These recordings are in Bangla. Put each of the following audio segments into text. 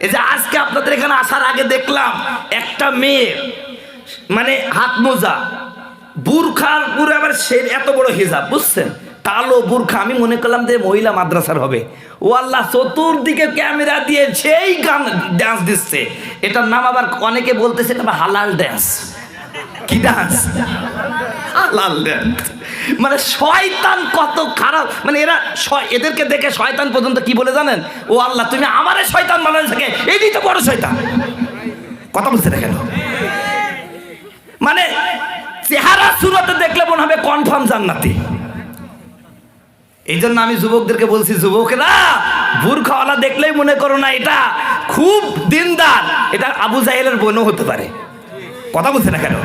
এই যে আজকে আপনাদের এখানে আসার আগে দেখলাম একটা মেয়ে, মানে হাত মোজা, বুরখার পুরো আবার সে এত বড় হিজাব, বুঝছেন, কালো বুরখা। আমি মনে করলাম যে মহিলা মাদ্রাসার হবে। ও আল্লাহ, চতুর্দিকে ক্যামেরা দিয়ে সেই গান ডান্স দিচ্ছে। এটার নাম আবার অনেকে বলতেছে এটা হালাল ড্যান্স। কি ডান্স? হালাল ড্যান্স। মানে শয়তান কত খারাপ, মানে এরা এদেরকে দেখে শয়তান পর্যন্ত কি বলে জানেন? ও আল্লাহ, তুমি আমারে শয়তান বানালে থাকে, এটাই তো বড় শয়তান। কথা বলছে না কেন? মানে চেহারা সুরতে দেখলে মনে হবে কনফার্ম জান্নাতি। এই জন্য আমি যুবকদেরকে বলছি, যুবকেরা বুরখাওয়ালা দেখলেই মনে করো না এটা খুব দিনদার, এটা আবু জাহেলের বোনও হতে পারে। কথা বলছে না কেন?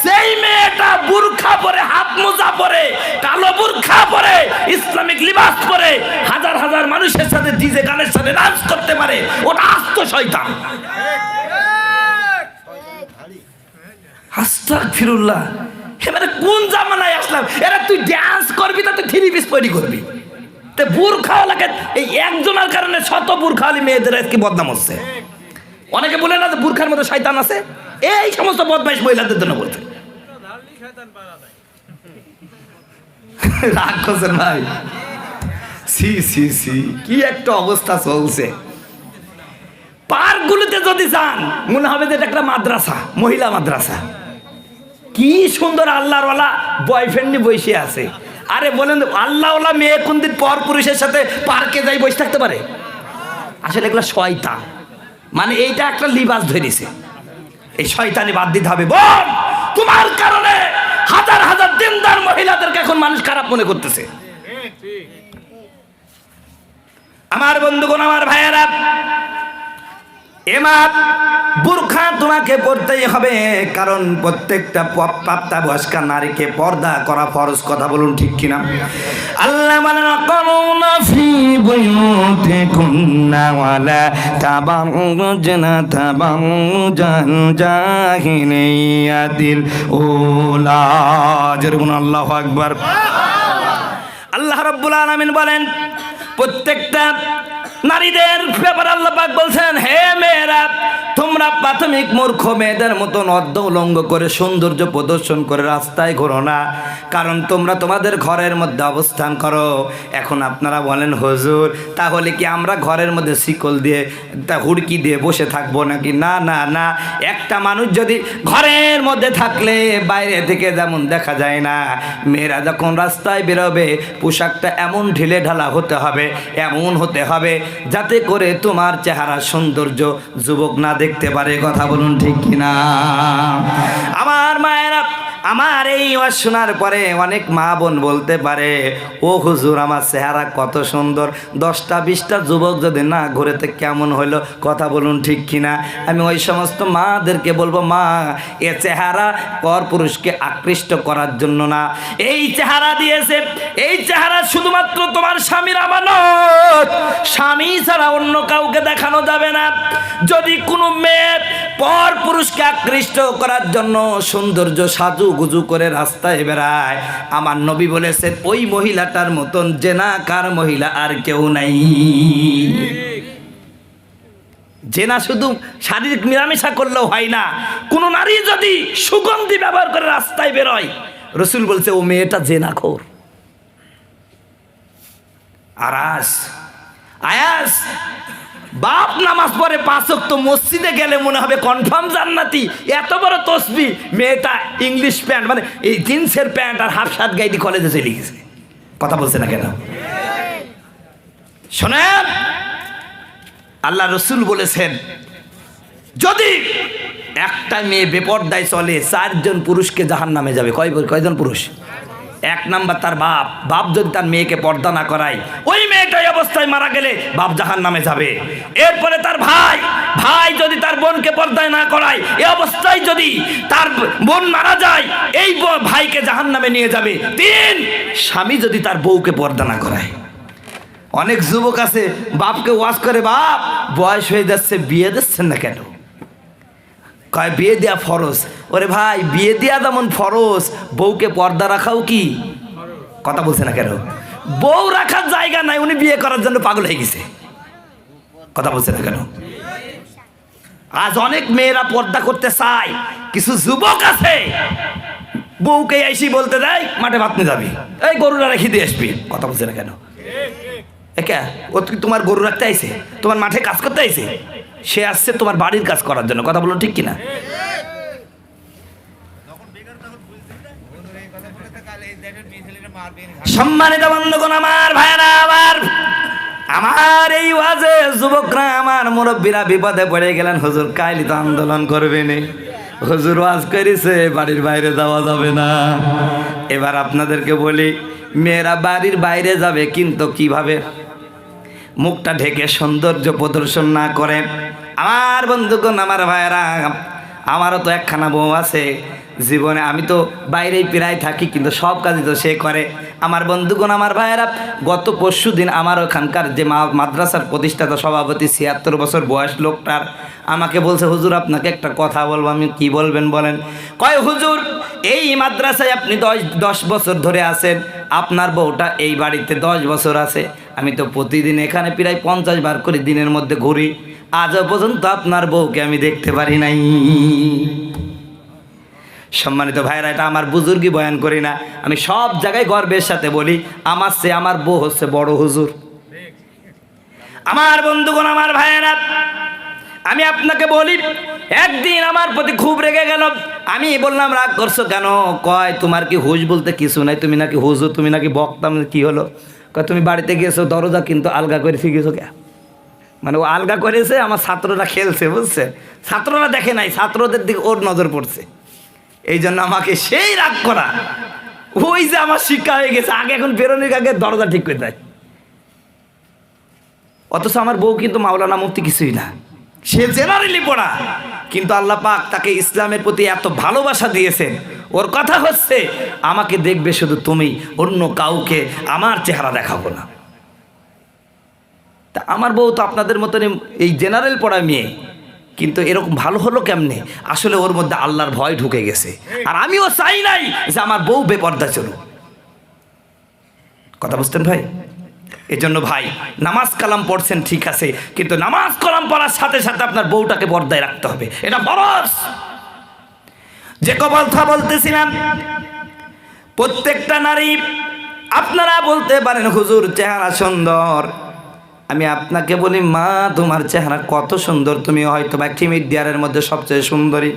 সেই মেয়েটা বুরখা পরে, হাত মোজা পরে, কালো বুরখা পরে, ইসলামিক লিবাস পরে হাজার হাজার মানুষের সাথে ডিজে গানের সাথে ডান্স করতে পারে, ওটা আস্ত শয়তান। আস্তাগফিরুল্লাহ। এবারে কোন জামানায় আসলাম? এরা তুই ডান্স করবি তা তুই থ্রি পিস পরি করবি, তো বুরখাওয়ালাকে এই একজনের কারণে শত বুরখাওয়ালি মেয়েদের আজকে বদনাম হচ্ছে। অনেকে বলে না যে বুরখার মধ্যে শয়তান আছে, এই সমস্ত বদমাইশ মহিলাদের জন্য বলছে। রাগ করছেন ভাই? সি সি সি, কি একটা অবস্থা চলছে। পার্কগুলোতে যদি যান মনে হবে যে এটা একটা মাদ্রাসা, মহিলা মাদ্রাসা। কি সুন্দর আল্লাহওয়ালা বয়ফ্রেন্ড নিয়ে বসে আছে। আরে বলেন, আল্লাহওয়ালা মেয়ে কোনদিন পর পুরুষের সাথে পার্কে যাই বসে থাকতে পারে? আসলে এগুলো শয়তান। মানে এইটা একটা লিবাস ধরেছে, এই শয়তানি বাদ দিতে হবে। বল, তোমার কারণে হাজার হাজার দিনদার মহিলাদেরকে এখন মানুষ খারাপ মনে করতেছে। আমার বন্ধুগণ, আমার ভাইয়েরা, এমা বুরখা তোমাকে পড়তেই হবে, কারণ প্রত্যেকটা প্রাপ্তবয়স্কা নারীকে পর্দা করা ফরজ। কথা বলুন ঠিক কিনা? আল্লাহ বলেন, কারুনা ফি বুয়ুতিকুন্না ওয়ালা তাবাররুজনা তাবাররুজাল জাহিলিয়াতিল উলা। যেরকম আল্লাহু আকবার। আল্লাহ রাব্বুল আলামিন বলেন, প্রত্যেকটা নারীদের ব্যাপারে আল্লাহ পাক বলছেন, হে মেয়েরা, তোমরা প্রাথমিক মূর্খ মেয়েদের মতন অর্ধ উলঙ্গ করে সৌন্দর্য প্রদর্শন করে রাস্তায় ঘোরো না, কারণ তোমরা তোমাদের ঘরের মধ্যে অবস্থান করো। এখন আপনারা বলেন, হুজুর, তাহলে কি আমরা ঘরের মধ্যে শিকল দিয়ে তা হুড়কি দিয়ে বসে থাকবো নাকি? না না না, একটা মানুষ যদি ঘরের মধ্যে থাকলে বাইরে থেকে যেমন দেখা যায় না, মেয়েরা যখন রাস্তায় বেরোবে পোশাকটা এমন ঢিলে ঢালা হতে হবে, এমন হতে হবে যাতে করে তোমার চেহারা সৌন্দর্য যুবক না দেখতে পারে। কথা বলুন ঠিক কিনা? আমার মায়েরা, আমার এই ওয়াজ শোনার পরে অনেক মা বোন বলতে পারে, ও হুজুর, আমার চেহারা কত সুন্দর, 10টা 20টা যুবক যদি না ঘুরেতে কেমন হইলো? কথা বলুন ঠিক কিনা? আমি ওই সমস্ত মাদেরকে বলবো, মা, এ চেহারা পর পুরুষকে আকৃষ্ট করার জন্য না। এই চেহারা দিয়েছে, এই চেহারা শুধুমাত্র তোমার স্বামীর আমানত, স্বামী ছাড়া অন্য কাউকে দেখানো যাবে না। যদি কোনো মেয়ে পর পুরুষকে আকৃষ্ট করার জন্য সৌন্দর্য সাজু গুজু করে রাস্তায় বেড়ায়, আমার নবী বলেছেন, ওই মহিলাটার মতন জেনাকার মহিলা আর কেউ নাই। জেনা শুধু শারীরিক মিলামেশা করলেও হয় না, কোন নারী যদি সুগন্ধি ব্যবহার করে রাস্তায় বেরোয়, রসুল বলছে ও মেয়েটা জেনাখোর। আয়াস বাপ নামাজ পড়ে 5 ওয়াক্ত, মসজিদে গেলে মনে হবে কনফার্ম জান্নাতি, এত বড় তসবিহ। মেয়েটা ইংলিশ প্যান্ট, মানে এই জিন্সের প্যান্ট আর হাফ শার্ট গাইতে কলেজে চলে গেছে। কথা বলছে না কেন? শোনেন, আল্লাহ রসুল বলেছেন, যদি একটা মেয়ে বেপরদায় চলে 4 জন পুরুষকে জাহান্নামে যাবে। কয়জন পুরুষ? 1 নাম্বার তার বাপ। বাপ যদি তার মেয়েকে পর্দা না করায়, ওই মেয়েটা এই অবস্থায় মারা গেলে বাপ জাহান্নামে যাবে। এরপরে তার ভাই, ভাই যদি তার বোনকে পর্দায় না করায়, এই অবস্থায় যদি তার বোন মারা যায়, এই ভাইকে জাহান্নামে নিয়ে যাবে। 3, স্বামী যদি তার বউকে পর্দা না করায়। অনেক যুবক আছে বাপকে ওয়াজ করে, বাপ বয়স হয়ে যাচ্ছে, বিয়ে দিচ্ছেন না কেন? কয় বিয়ে দেওয়া ফরজ। ওরে ভাই, বিয়ে দেওয়া যেমন ফরজ, বউকে পর্দা রাখাও কি? কথা বলছে না কেন? বউ রাখার জায়গা নাই, উনি বিয়ে করার জন্য পাগল হয়ে গেছে। কথা বলছে না কেন? আজ অনেক মেয়েরা পর্দা করতে চায়, কিছু যুবক আছে বউকে এসে বলতে দেয় মাঠে ভাত নিয়ে যাবি, এই গরুরা রেখে দিয়ে আসবি। কথা বলছে না কেন? একা ও তোমার গরু রাখতে আইছে, তোমার মাঠে কাজ করতে আইছে, সে আসছে তোমার বাড়ির কাজ করার জন্য। কথা বলো ঠিক কিনা? সম্মানিত বন্ধুগণ, আমার ভাইরা, আমার এই ওয়াজে যুবকরা, আমার মুরব্বীরা বিপদে পড়ে গেলেন। হুজুর কাইলি তো আন্দোলন করবেন, হুজুর ওয়াজ করেছে বাড়ির বাইরে যাওয়া যাবে না। এবার আপনাদেরকে বলি, মেয়েরা বাড়ির বাইরে যাবে কিন্তু কিভাবে? মুখটা ঢেকে সৌন্দর্য প্রদর্শন না করে। আমার বন্ধুগণ, আমার ভাইয়েরা, আমারও তো একখানা বউ আছে জীবনে, আমি তো বাইরেই প্রায় থাকি কিন্তু সব কাজই তো সে করে। আমার বন্ধুগণ, আমার ভাইয়েরা, গত পরশু দিন আমার ওখানকার যে মাদ্রাসার প্রতিষ্ঠাতা সভাপতি ৭৬ বছর বয়স লোকটার আমাকে বলছে, হুজুর আপনাকে একটা কথা বলবো। আমি কি বলবেন বলেন? কয় হুজুর, এই মাদ্রাসায় আপনি 10 বছর ধরে আছেন, আপনার বউটা এই বাড়িতে 10 বছর আছে। আমি তো প্রতিদিন এখানে প্রায় 50 বার করে দিনের মধ্যে ঘুরি, আজও পর্যন্ত আপনার বউকে আমি দেখতে পারি নাই। সম্মানিত ভাইরা, এটা আমার বুজুর্গি বয়ান করি না, আমি সব জায়গায় গর্বের সাথে বলি, আমার চেয়ে আমার বউ হচ্ছে বড় হুজুর। আমার বন্ধুগণ, আমার ভাইয়েরা, আমি আপনাকে বলি, একদিন আমার প্রতি খুব রেগে গেল। আমি বললাম, রাগ করছো কেন? কয় তোমার কি হুশ বলতে কিছু নাই, তুমি নাকি হুজুর, তুমি নাকি বক্তা। কি হলো? কয় তুমি বাড়িতে গিয়েছো, দরজা কিন্তু আলগা করে ফিরেছো কে? মানে ও আলগা করেছে, আমার ছাত্ররা খেলছে, বুঝছে? ছাত্ররা দেখে নাই, ছাত্রদের দিকে ওর নজর পড়ছে, এই জন্য আমাকে সেই রাগ করা। ওই যে আমার শিক্ষা হয়ে গেছে, আগে এখন বেরোনোর আগে দরজা ঠিক করে দেয়। অথচ আমার বউ কিন্তু মাওলানা মুফতি কিছুই না, সে জেনারেলি পড়া, কিন্তু আল্লাহ পাক তাকে ইসলামের প্রতি এত ভালোবাসা দিয়েছেন। ওর কথা হচ্ছে, আমাকে দেখবে শুধু তুমি, অন্য কাউকে আমার চেহারা দেখাবো না। তা আমার বউ তো আপনাদের মতন এই জেনারেল পড়া মেয়ে, কিন্তু এরকম ভালো হলো কেমনে? আসলে ওর মধ্যে আল্লাহর ভয় ঢুকে গেছে, আর আমিও চাই নাই যে আমার বউ বেপর্দা চলুক। কথা বুঝতেন ভাই? এজন্য ভাই, নামাজ কালাম পড়ছেন ঠিক আছে, কিন্তু নামাজ কালাম পড়ার সাথে সাথে আপনার বউটাকে পর্দায় রাখতে হবে, এটা ফরজ। যে কথা বলতেছিলাম, প্রত্যেকটা নারী, আপনারা বলতে পারেন হুজুর চেহারা সুন্দর, আমি আপনাকে বলি, মা তোমার চেহারা কত সুন্দর, তুমি হয়তো বা মিডিয়ারের মধ্যে সবচেয়ে সুন্দরী,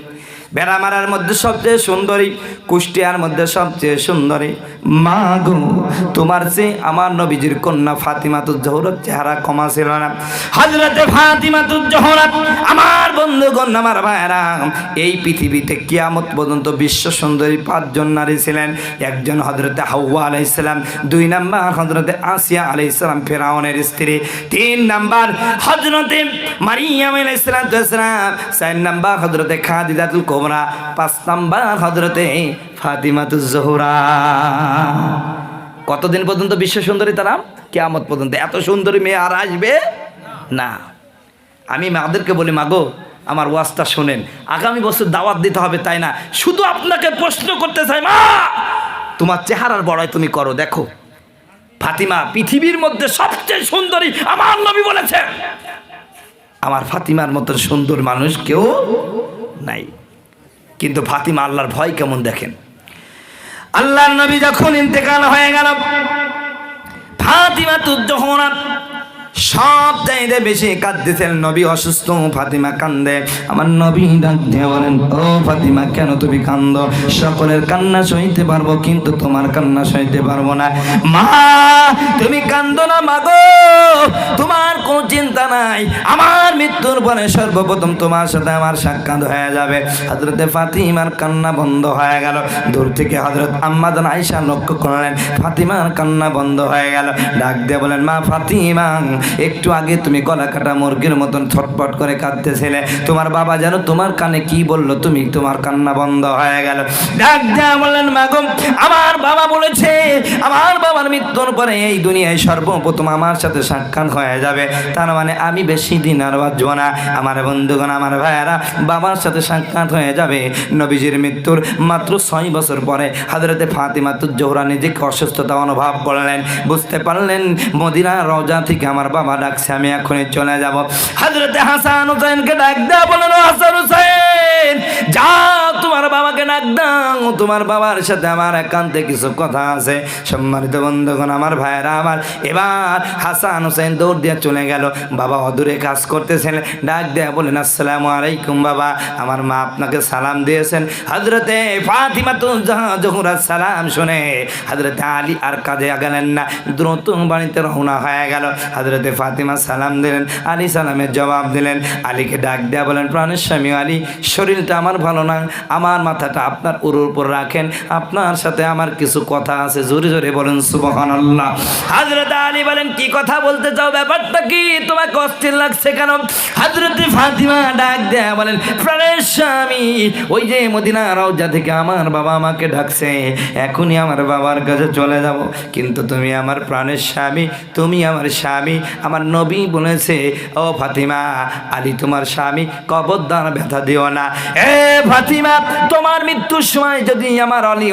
বেড়ামারার মধ্যে সবচেয়ে সুন্দরী, কুষ্টিয়ার মধ্যে সবচেয়ে সুন্দরী। মা গো, তোমার চেয়ে আমার নবীজির কন্যা ফাতিমাতুজ জোহরার চেহারা কমা ছিল না। হযরতে ফাতিমাতুজ জোহরা, আমার বন্ধুগণ, আমার ভাইরা, এই পৃথিবীতে কিয়ামত পর্যন্ত বিশ্ব সুন্দরী 5 জন নারী ছিলেন। একজন হযরতে হাওয়া আলাইহিস সালাম, 2 নাম্বার হযরতে আসিয়া আলাইহিস সালাম ফিরআউনের স্ত্রী, 3 নাম্বার হযরতে মারিয়াম আলাইহিস সালাম, 4 নাম্বার হযরতে খাদিজাতুল কুবরা, 5 নাম্বার হযরতে ফাতিমাতুজ জোহরা। কতদিন পর্যন্ত বিশ্ব সুন্দরী তারা? কিয়ামত পর্যন্ত। এত সুন্দরী মেয়ে আর আসবে না। আমি মাদেরকে বলি, মাগো আমার ওয়াজটা শোনেন, আগামী বছর দাওয়াত দিতে হবে, তাই না? শুধু আপনাকে প্রশ্ন করতে চাই, মা তোমার চেহারার বড়াই তুমি করো, দেখো ফাতিমা পৃথিবীর মধ্যে সবচেয়ে সুন্দরী, আমার নবী বলেছে। আমার ফাতিমার মতো সুন্দর মানুষ কেউ নাই। কিন্তু ফাতিমা আল্লাহর ভয় কেমন দেখেন। আল্লাহর নবী যখন ইন্তেকাল হয়ে গেল, ফাতিমাতুজ জোহরা সব চাইতে বেশি কাঁদতেছেন। নবী অসুস্থ, ফাতিমা কান্দে। আমার নবী ডাক দিয়ে বলেন, ও ফাতিমা কেন তুমি কান্দো? সকলের কান্না সইতে পারবো কিন্তু তোমার কান্না সইতে পারবো না। মা তুমি কান্দো না মাগো, তোমার কোনো চিন্তা নাই, আমার মৃত্যুর পরে সর্বপ্রথম তোমার সাথে আমার সাক্ষাৎ হয়ে যাবে। হযরতে ফাতিমার কান্না বন্ধ হয়ে গেল। দূর থেকে হযরত আম্মা জান আয়েশা লক্ষ্য করলেন ফাতিমার কান্না বন্ধ হয়ে গেল। ডাক দিয়ে বলেন, মা ফাতিমা, একটু আগে তুমি গলা কাটা মুরগির মতন ছটপট করে কাঁদতেছিলে, তোমার বাবা যেন তোমার কানে কি বললো, তুমি তোমার কান্না বন্ধ হয়ে গেল। ডাক দিয়া বললেন, মাগো আমার বাবা বলেছে আমার বাবার মৃত্যুর পরে এই দুনিয়ায় সর্বপ্রথম আমার সাথে সাক্ষাৎ হয়ে যাবে, তার মানে আমি বেশি দিন আর বাঁচবো না। আমার বন্ধুগণ, আমার ভাইয়েরা, বাবার সাথে সাক্ষাৎ হয়ে যাবে। নবীজির মৃত্যুর মাত্র 6 বছর পরে হযরতে ফাতিমাতুজ জোহরা নিজেকে অসুস্থতা অনুভব করলেন, বুঝতে পারলেন মদিনার রওজা থেকে আমার বাবা ডাকছে, আমি এখনই চলে যাব। হযরতে হাসান হুসাইনকে ডাক দেয়া বলেন, দাও, তোমার বাবার সাথে আমার একান্তে কিছু কথা আছে। সম্মানিত বন্ধুগণ, আমার ভাইয়েরা আমার, এবার হাসান হোসেন দৌড় দিয়ে চলে গেল। বাবা অদূরে কাজ করতেছেন, ডাক দেয়া বলেন, আসসালামু আলাইকুম বাবা, আমার মা আপনাকে সালাম দিয়েছেন। হযরতে ফাতিমা জোহরা সালাম শুনে হযরতে আলী আর কাঁধে গেলেন না, দ্রুত বাড়িতে রওনা হয়ে গেল। হযরতে ফাতিমা সালাম দিলেন, আলী সালামের জবাব দিলেন। আলীকে ডাক দেয়া বলেন, প্রাণের স্বামী আলী, শরীরটা আমার ভালো না, আমার মাথাটা আপনার উরুর উপর রাখেন, আপনার সাথে আমার কিছু কথা আছে। জোরে জোরে বলেন সুবহানাল্লাহ। হযরত আলী বলেন, কি কথা বলতে চাও, ব্যাপারটা কি, তোমাকে অস্থির লাগছে কেন? হযরতে ফাতিমা ডাক দেয়া বলেন, প্রাণের স্বামী, ওই যে মদিনা রওজা থেকে আমার বাবা আমাকে ডাকছে, এখনই আমার বাবার কাছে চলে যাব, কিন্তু তুমি আমার প্রাণের স্বামী, তুমি আমার স্বামী, আমার নবী বলেছে, ও ফাতিমা, আলী তোমার স্বামী, কবরদার ব্যথা দিও না। এ ফাতিমা, তোমার মৃত্যুর সময় যদি আমার আলী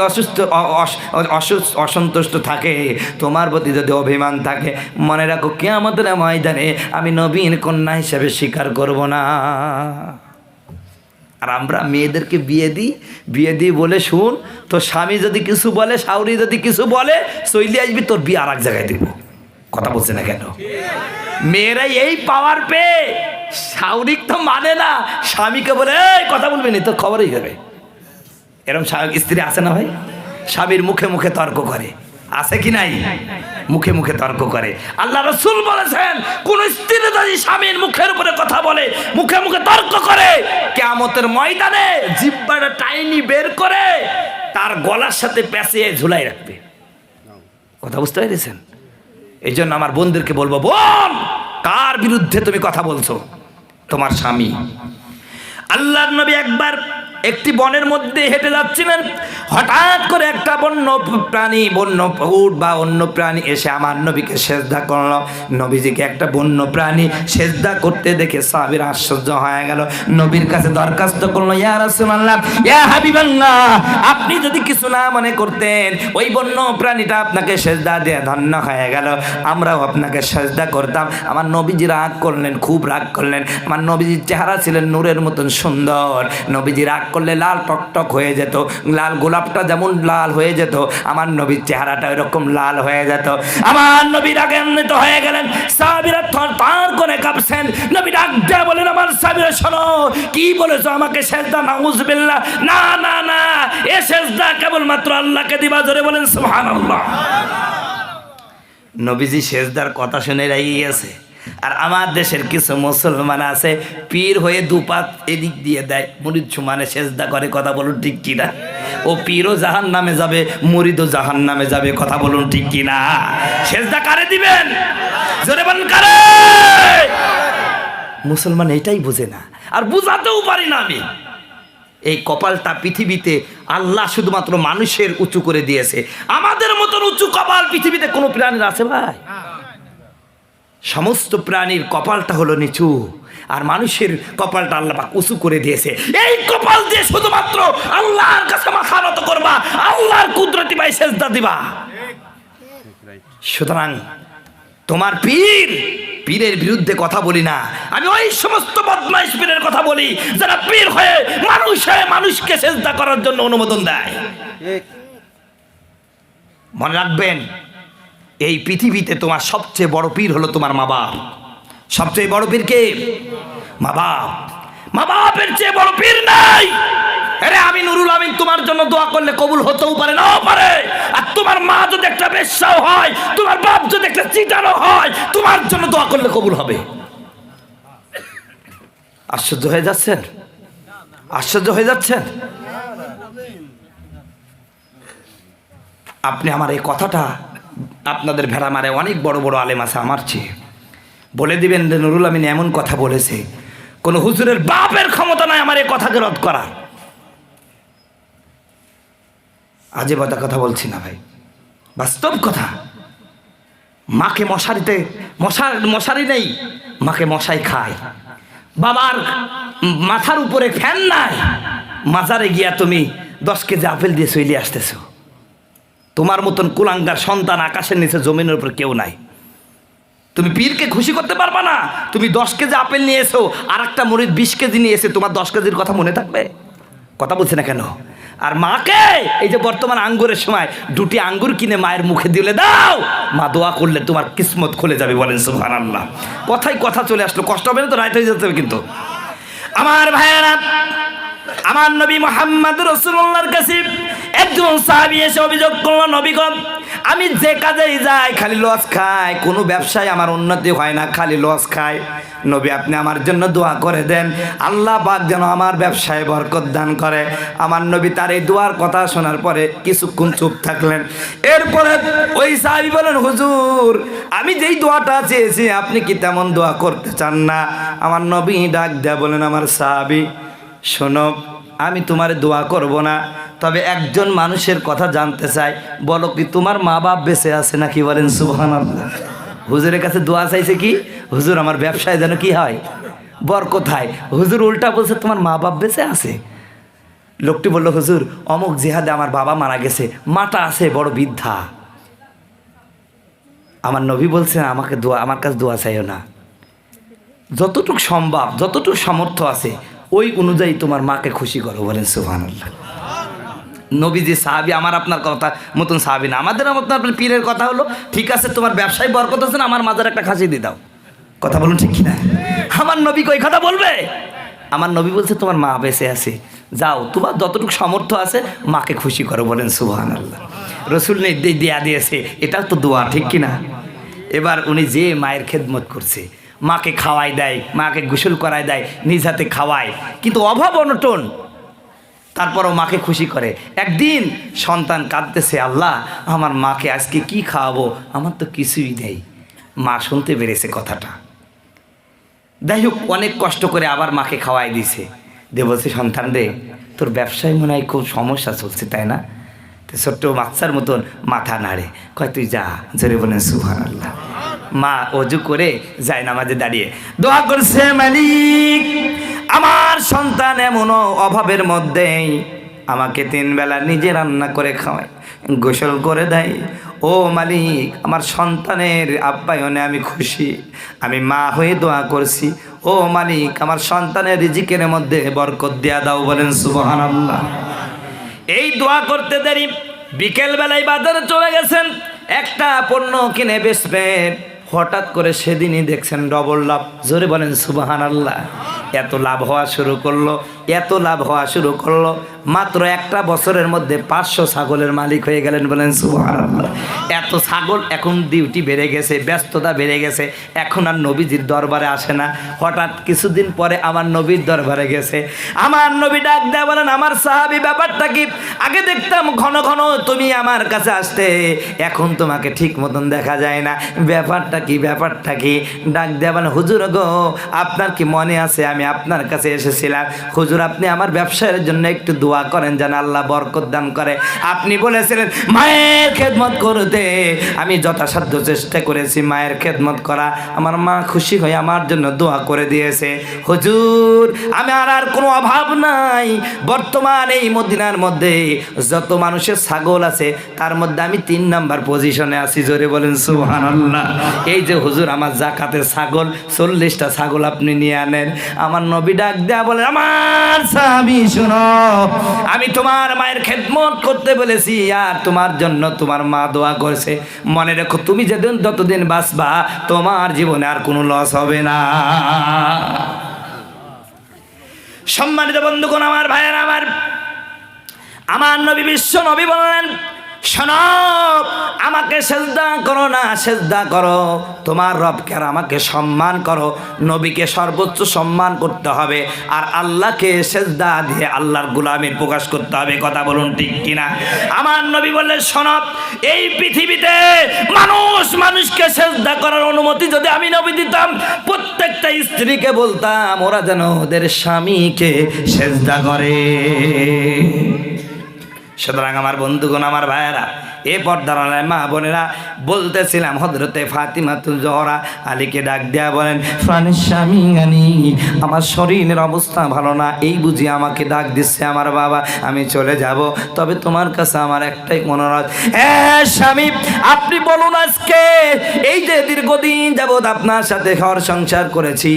অসন্তুষ্ট থাকে, তোমার প্রতি যদি অভিমান থাকে, মনে রাখো কিয়ামতের ময়দানে আমি নবীর কন্যা হিসেবে স্বীকার করব না। আর আমরা মেয়েদেরকে বিয়ে দিই বলে, শুন, তোর স্বামী যদি কিছু বলে, শাউরি যদি কিছু বলে, চইলে আসবি, তোর বিয়ে আর এক জায়গায় দিব। কথা বলছে না কেন? মেয়েরা এই পাওয়ার পেয়ে শাউরিক তো মানে না, স্বামীকে বলে, এই কথা বলবি না, তোর খবরই হবে। এরকম স্ত্রী আছে না ভাই? স্বামীর মুখে মুখে তর্ক করে, আছে কি নাই? মুখে মুখে তর্ক করে। আল্লাহ রাসূল বলেছেন, কোন স্ত্রী যদি স্বামীর মুখের উপরে কথা বলে, মুখে মুখে তর্ক করে, কিয়ামতের ময়দানে জিহ্বাটা টাইনি বের করে তার গলার সাথে পেঁচিয়ে ঝুলাই রাখবে। কথা বুঝতে পেরেছেন? এই জন্য আমার বোনদেরকে বলবো, বোন, কার বিরুদ্ধে তুমি কথা বলছো? তোমার স্বামী। আল্লাহর নবী একবার একটি বনের মধ্যে হেঁটে যাচ্ছিলেন, হঠাৎ করে একটা বন্য প্রাণী, বন্য উট বা অন্য প্রাণী এসে আমার নবীকে সেজদা করলো। নবীজিকে একটা বন্য প্রাণী সেজদা করতে দেখে সাহাবীরা আশ্চর্য হয়ে গেল। নবীর কাছে দরখাস্ত করলো, ইয়া রাসূলুল্লাহ, ইয়া হাবিবাল্লাহ, আপনি যদি কিছু না মনে করতেন, ওই বন্য প্রাণীটা আপনাকে সেজদা দিয়ে ধন্য হয়ে গেল, আমরাও আপনাকে সেজদা করতাম। আমার নবীজি রাগ করলেন, খুব রাগ করলেন। আমার নবীজির চেহারা ছিলেন নূরের মতন সুন্দর। নবীজি রাগ করলে লাল টকটক হয়ে যেত, লাল গোলাপটা যেমন লাল হয়ে যেত, আমার নবীর চেহারাটা এরকম লাল হয়ে যেত। আমার নবী রাগান্বিত হয়ে গেলেন, সাহাবীরা থরথর করে কাঁপছেন। নবী ডাক দিয়ে বলেন, আমার সাহাবীরা শোনো, কি বলেছো আমাকে সেজদা? নাউযুবিল্লাহ, না না না, এ সেজদা কেবলমাত্র আল্লাহকে দিবা। জোরে বলেন সুবহানাল্লাহ। নবীজি সেজদার কথা শুনে রেগে গেছে। আর আমার দেশের কিছু মুসলমান আছে, পীর হয়ে দুপাত এদিক দিয়ে দেয়, মুরিদ সমানে সেজদা করে। কথা বলুন ঠিক কিনা? ও পীরও জাহান নামে যাবে, মুরিদও জাহান নামে যাবে। কথা বলুন ঠিক কিনা? সেজদা কারে দিবেন? জোরে বলুন কারে? মুসলমান এটাই বুঝে না, আর বুঝাতেও পারি না আমি। এই কপালটা পৃথিবীতে আল্লাহ শুধুমাত্র মানুষের উঁচু করে দিয়েছে। আমাদের মতন উঁচু কপাল পৃথিবীতে কোনো প্রাণীর আছে ভাই? সমস্ত প্রাণীর কপালটা হলো নিচু, আর মানুষের কপালটা আল্লাহ পাক উঁচু করে দিয়েছে। এই কপাল দিয়ে শুধুমাত্র আল্লাহর কাছে মাথা নত করবা, আল্লাহর কুদরতি পাই সেজদা দিবা। সুতরাং তোমার পীরের বিরুদ্ধে কথা বলি না আমি, ওই সমস্ত বদমাইশ পীরের কথা বলি যারা পীর হয়ে মানুষকে সেজদা করার জন্য অনুমোদন দেয়। মনে রাখবেন, এই পৃথিবীতে তোমার সবচেয়ে বড় পীর হলো তোমার মা বাপ। সবচেয়ে বড় পীর কে? মা বাপ। মা বাপের চেয়ে বড় পীর নাই। আরে আমি নুরুল আমিন তোমার জন্য দোয়া করলে কবুল হতেও পারে, নাও পারে। আর তোমার মা যদি একটা বেশ্যাও হয়, তোমার বাপ যদি একটা চিটারও হয়, তোমার জন্য দোয়া করলে কবুল হবে। আশ্চর্য হয়ে যাচ্ছেন? আশ্চর্য হয়ে যাচ্ছেন? আপনি আমার এই কথাটা, আপনাদের ভেড়া মারে অনেক বড় বড় আলেম আছে আমার চেয়ে, বলে দিবেন যে নুরুল আমিন এমন কথা বলেছে, কোন হুজুরের বাপের ক্ষমতা নাই আমার এই কথাকে রদ করা। আজে বাজে কথা বলছি না ভাই, বাস্তব কথা। মাকে মশারি নেই, মাকে মশাই খায়। বাবার মাথার উপরে ফ্যান নাই, মাজারে গিয়া তুমি 10 কেজি আপেল দিয়ে চলে আসতেছো। তোমার মতন কুলাঙ্গার সন্তান আকাশের নিচে জমিনের উপর কেউ নাই। তুমি পীরকে খুশি করতে পারবা না। তুমি 10 কেজি আপেল নিয়ে এসো, আর একটা মুরিদ 20 কেজি নিয়ে এসে তোমার 10 কেজির কথা মনে থাকবে? কথা বলছে না কেন? আর মাকে এই যে বর্তমান আঙ্গুরের সময় দুটি আঙ্গুর কিনে মায়ের মুখে দিলে দাও, মা দোয়া করলে তোমার কিসমত খুলে যাবে, বলেন সুবহানাল্লাহ। কথাই কথা চলে আসলো, কষ্ট হবে না তো, রাইট হয়ে যেতে হবে। কিন্তু আমার ভাইয়েরা, আমার নবী মুহাম্মদ রাসূলুল্লাহর কাছে একজন সাহাবী এসে অভিযোগ করলো, নবী গো, আমি যে কাজেই যাই খালি লস খাই, কোনো ব্যবসায় আমার উন্নতি হয় না, খালি লস খাই। নবী আপনি আমার জন্য দোয়া করে দেন, আল্লাহ পাক যেন আমার ব্যবসায় বরকত দান করে। আমার নবী তার এই দোয়ার কথা শোনার পরে কিছুক্ষণ চুপ থাকলেন। এরপরে ওই সাহাবী বলেন, হুজুর আমি যেই দোয়াটা চেয়েছি আপনি কি তেমন দোয়া করতে চান না? আমার নবী ডাক দেয়া বলেন, আমার সাহাবী শোনো, আমি তোমার দোয়া করব না, তবে একজন মানুষের কথা জানতে চাই, বলো কি তোমার মা বাপ বেঁচে আছে নাকি? বলেন সুবহানাল্লাহ। হুজুরের কাছে দোয়া চাইছে কি, হুজুর আমার ব্যবসায় যেন কি হয়, বরকত হয়। হুজুর উল্টা বলছে তোমার মা বাপ বেঁচে আছে। লোকটি বলল, হুজুর অমুক জিহাদে আমার বাবা মারা গেছে, মাটা আছে বড় বৃদ্ধা। আমার নবী বলছেন আমাকে দোয়া, আমার কাছে দোয়া চাইও না, যতটুক সম্ভব যতটুক সামর্থ্য আছে ওই অনুযায়ী তোমার মাকে খুশি করো। বলেন সুবহানাল্লাহ। নবীজি সাহাবী আমার আপনার কথা মতন সাহাবী না, আমাদের আপনার পীরের কথা হলো ঠিক আছে তোমার ব্যবসায় বরকত আছে না, আমার মাজার একটা খাসি দিয়ে দাও। কথা বলুন ঠিক কিনা? আমার নবী কই কথা বলবে? আমার নবী বলছে তোমার মা বেঁচে আছে, যাও তোমার যতটুকু সামর্থ্য আছে মাকে খুশি করো। বলেন সুবহানাল্লাহ। রসুল নির্দেশ দেয়া দিয়েছে, এটাও তো দোয়া, ঠিক কিনা? এবার উনি যে মায়ের খেদমত করছে, মাকে খাওয়াই দেয়, মাকে গোসল করায় দেয়, নিজ হাতে খাওয়ায়, কিন্তু অভাব অনটন, তারপরও মাকে খুশি করে। একদিন সন্তান কাঁদতেছে, আল্লাহ আমার মাকে আজকে কি খাওয়াবো, আমার তো কিছুই নেই। মা শুনতে পেরেছে কথাটা, যাই হোক অনেক কষ্ট করে আবার মাকে খাওয়াই দিছে। দিয়ে বলছে, সন্তান রে তোর ব্যবসায় মনে হয় খুব সমস্যা চলছে তাই না? তো ছোট্ট বাচ্চার মতন মাথা নাড়ে, কয় তুই যা। জোরে বলেন সুবহানাল্লাহ। মা অজু করে যায় নামাজে দাঁড়িয়ে দোয়া করছে, মালিক আমার সন্তান এমনও অভাবের মধ্যেই আমাকে 3 বেলা নিজে রান্না করে খাওয়ায়, গোসল করে দেয়। ও মালিক আমার সন্তানের আপ্যায়নে আমি খুশি, আমি মা হয়ে দোয়া করছি, ও মালিক আমার সন্তানের রিজিকের মধ্যে বরকত দিয়া দাও। বলেন সুবহানাল্লাহ। এই দোয়া করতে দেরি বিকেল বেলায় বাজারে চলে গেছেন, একটা পণ্য কিনে বেচবেন, হঠাৎ করে সেদিনই দেখছেন ডবল লাভ। জোরে বলেন সুবহানাল্লাহ। এত লাভ হওয়া শুরু করলো, এত লাভ হওয়া শুরু করলো, মাত্র একটা বছরের মধ্যে 500 ছাগলের মালিক হয়ে গেলেন। বলেন সুবহানাল্লাহ। এত ছাগল, এখন ডিউটি বেড়ে গেছে, ব্যস্ততা বেড়ে গেছে, এখন আর নবীজির দরবারে আসে না। হঠাৎ কিছুদিন পরে আমার নবীর দরবারে গেছে। আমার নবী ডাক দেয়া বলেন, আমার সাহাবী ব্যাপারটা কি? আগে দেখতাম ঘন ঘন তুমি আমার কাছে আসতে, এখন তোমাকে ঠিক মতন দেখা যায় না, ব্যাপারটা কি? ব্যাপারটা কি? ডাক দেয়া বলেন, হুজুর গো আপনার কি মনে আছে আমি আপনার কাছে এসেছিলাম, হুজুর আপনি আমার ব্যবসায়ের জন্য একটু দোয়া করেন যেন আল্লাহ বরকত দান করে। আপনি বলেছিলেন মায়ের খেদমত করতে, আমি যথাসাধ্য চেষ্টা করেছি মায়ের খেদমত করা, আমার মা খুশি হয়ে আমার জন্য দোয়া করে দিয়েছে। হুজুর আমার আর কোনো অভাব নাই, বর্তমান এই মদিনার মধ্যে যত মানুষের ছাগল আছে তার মধ্যে আমি 3 নাম্বার পজিশনে আছি। জোরে বলেন সুবহানাল্লাহ। এই যে হুজুর আমার জাকাতের ছাগল 40টা ছাগল আপনি নিয়ে আনেন। আমার নবী ডাক দেয়া বলে, আমার সাহাবী শুনো, আমি তোমার মায়ের খেদমত করতে বলেছি আর তোমার জন্য তোমার মা দোয়া করছে, মনে রেখো তুমি যেদিন যতদিন বাঁচবা তোমার জীবনে আর কোনো লস হবে না। সম্মানিত বন্ধুগণ, আমার ভাইয়েরা, আমার নবী বিশ্ব নবী বললেন, শোনো আমাকে সেজদা করো না, সেজদা করো তোমার রবকে আর আমাকে সম্মান করো। নবীকে সর্বোচ্চ সম্মান করতে হবে আর আল্লাহকে সেজদা দিয়ে আল্লাহর গোলামির প্রকাশ করতে হবে। কথা বলুন ঠিক কিনা? আমার নবী বললেন, শোনো এই পৃথিবীতে মানুষকে সেজদা করার অনুমতি যদি আমি নবী দিতাম, প্রত্যেকটা স্ত্রীকে বলতাম ওরা যেন ওদের স্বামীকে সেজদা করে। সুতরাং আমার বন্ধুগণ, আমার ভাইয়েরা, এ পর্দার আড়ালে মা বোনেরা বলতেছিলাম হযরতে ফাতিমাতুজ জোহরা আলীকে ডাক দেয়া বলেন, প্রাণের স্বামী আলী, আমার শরীরের অবস্থা ভালো না, এই বুঝি আমাকে ডাক দিচ্ছে আমার বাবা, আমি চলে যাব, তবে তোমার কাছে আমার একটাই অনুরোধ, স্বামী আপনি বলুন আজকে এই যে দীর্ঘদিন যাবৎ আপনার সাথে ঘর সংসার করেছি,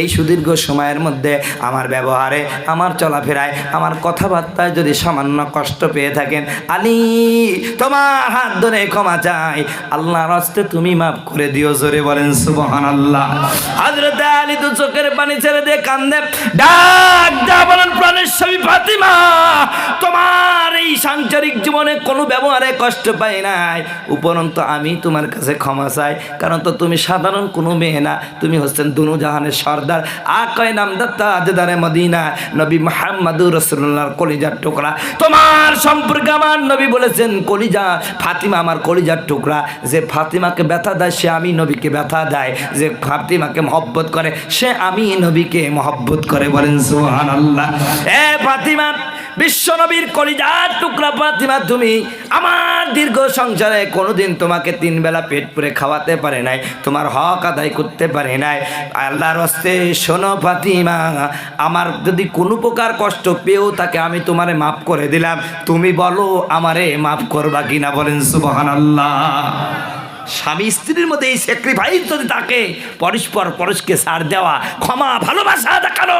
এই সুদীর্ঘ সময়ের মধ্যে আমার ব্যবহারে, আমার চলাফেরায়, আমার কথাবার্তায় যদি সামান্য কষ্ট পেয়ে থাকেন, আলী তোমার হাত ধরে ক্ষমা চাই, আল্লাহর হস্তে তুমি মাফ করে দিও। জোরে বলেন সুবহানাল্লাহ। হযরত আলী তো চোখের পানি ছেড়ে দিয়ে কান্দে, ডাক দা বলেন, প্রাণের স্বামী ফাতিমা, তোমার এই সাংসারিক জীবনে কোনো ব্যবহারে কষ্ট পাই নাই, উপরন্তু আমি তোমার কাছে ক্ষমা চাই, কারণ তো তুমি সাধারণ কোনো মেয়ে না, তুমি হচ্ছেন দুনু জাহানের সর্দার, আকায়ে নামদার তাজদারে মদিনা, নবী মুহাম্মদুর রাসূলুল্লাহর কলিজার টুকরা, তোমার সম্পর্কে আমার নবী বলেছেন কলিজা, ফাতিমা আমার কলিজার টুকরা, যে ফাতিমাকে ব্যথা দেয় সে আমি নবীকে ব্যথা দেয়, যে ফাতিমাকে মহব্বত করে সে আমি নবীকে মহব্বত করে। বলেন সুবহানাল্লাহ। ফাতিমা বিশ্ব নবীর কলিজার টুকরা ফাতিমা, তুমি আমার দীর্ঘ সংসারে কোনোদিন তোমাকে 3 বেলা পেট পুরে খাওয়াতে পারে নাই, তোমার হক আদায় করতে পারে নাই, আল্লাহর হস্তে শোনো ফাতিমা, আমার যদি কোনো প্রকার কষ্ট পেয়েও তাকে আমি তোমারে মাফ করে দিলাম, তুমি বলো আমারে মাফ করবা কিনা। বলেন সুবহানাল্লাহ। স্বামী স্ত্রীর মধ্যে এই স্যাক্রিফাইস যদি থাকে, পরস্পর পরশকে ছাড় দেওয়া, ক্ষমা ভালোবাসা দেখানো,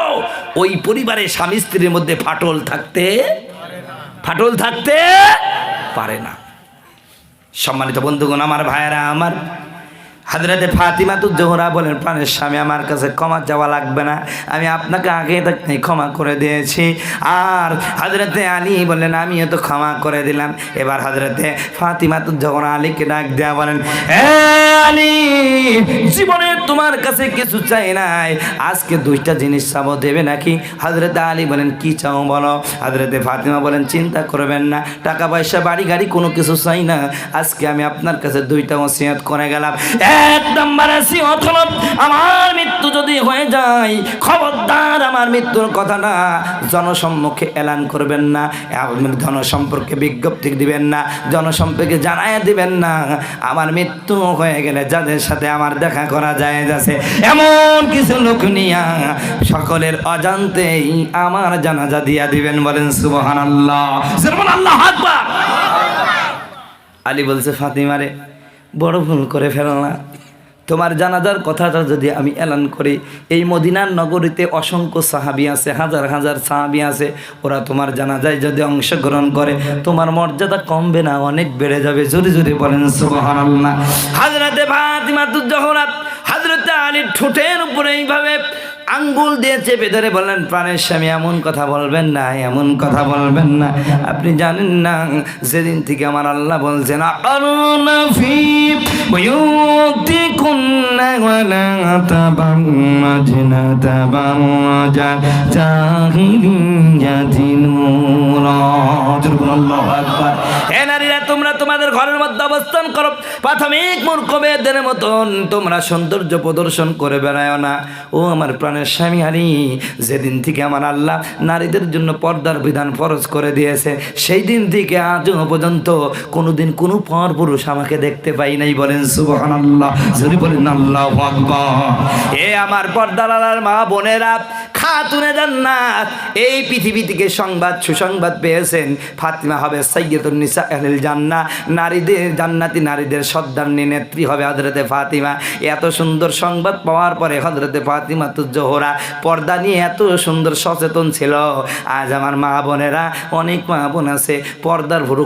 ওই পরিবারে স্বামী স্ত্রীর মধ্যে ফাটল থাকতে পারে না। সম্মানিত বন্ধুগণ, আমার ভাইয়েরা, আমার হযরতে ফাতিমাতুজ জোহরা বলেন, প্রাণের স্বামী আমার কাছে ক্ষমা চাওয়া লাগবে না, আমি আপনাকে আগে থেকে ক্ষমা করে দিয়েছি। আর হযরতে আলী বললেন, আমিও তো ক্ষমা করে দিলাম। এবার হযরতে ফাতিমাতুজ জোহরা আলীকে ডাক দেয়া বলেন, আলী, জীবনে তোমার কাছে কিছু চাই নাই, আজকে 2টা জিনিস চাবো, দেবে নাকি? হযরতে আলী বলেন, কি চাও বলো? হযরতে ফাতিমা বলেন, চিন্তা করবেন না, টাকা পয়সা বাড়ি গাড়ি কোনো কিছু চাই না, আজকে আমি আপনার কাছে 2টা ওসিয়ত করে গেলাম। 1 নম্বর ওসিয়ত হলো, আমার মৃত্যু যদি হয়ে যায়, খবরদার আমার মৃত্যুর কথাটা জনসম্মুখে এলান করবেন না, জনসম্পর্কে বিজ্ঞপ্তি দিবেন না, জনসম্পর্কে জানায় দিবেন না। আমার মৃত্যু হয়ে গেলে যাদের সাথে আমার দেখা করা যায় যাচ্ছে এমন কিছু লোক নিয়া সকলের অজান্তেই আমার জানাজা দিয়া দিবেন। বলেন সুবহানাল্লাহ। আল্লাহু আকবার। আলী বলছে, ফাতিমারে বড় ভুল করে ফেলনা, তোমার জানাজার কথাটা যদি আমি এলান করি, এই মদিনার নগরীতে অসংখ্য সাহাবী আছে, হাজার হাজার সাহাবী আছে, ওরা তোমার জানাজায় যদি অংশগ্রহণ করে, তোমার মর্যাদা কমবে না, অনেক বেড়ে যাবে। জোরে জোরে বলেন সুবহানাল্লাহ। হযরতে ফাতিমাতুজ জোহরা হযরতে আলীর ঠোঁটের উপরে এইভাবে আঙ্গুল দিয়ে চেপে ধরে বললেন, প্রাণের স্বামী এমন কথা বলবেন না, এমন কথা বলবেন না, আপনি জানেন না যেদিন থেকে আমার আল্লাহ বলছেন, আকারুনা ফি বুয়ুতিকুন্না ওয়ালা তাবাররাজনা তাবাররাজা জাহিলিয়াতিন নূরা। আল্লাহু আকবার। হে নারীরা, তোমরা তোমাদের ঘরের মধ্যে অবস্থান করো, প্রাথমিক মূর্খদের মতন তোমরা সৌন্দর্য প্রদর্শন করে বেড়ায় না। ও আমার প্রাণের স্বামী আলী, যেদিন থেকে আমার আল্লাহ নারীদের জন্য পর্দার বিধান ফরজ করে দিয়েছে, সেই দিন থেকে আজও পর্যন্ত কোনোদিন কোনো পরপুরুষ আমাকে দেখতে পাই নাই। বলেন সুবহানাল্লাহ। যদি বলেন আল্লাহু আকবার। এ আমার পর্দার আলার মা বোনেরা, খাতুনে জান্নাত এই পৃথিবী থেকে সুসংবাদ পেয়েছেন, ফাতিমা হবে সাইয়্যিদুন নিসা আহলিল জান্নাহ, নারীদের জান্নাতি নারীদের সর্দারনী নেত্রী হবে হযরতে ফাতিমা। এত সুন্দর সংবাদ পাওয়ার পরে হযরতে ফাতিমাতুজ জোহরা পর্দা নিয়ে এত সুন্দর সচেতন ছিল। আজ আমার মা বোনেরা, অনেক মা বোন আছে পর্দার ভুরু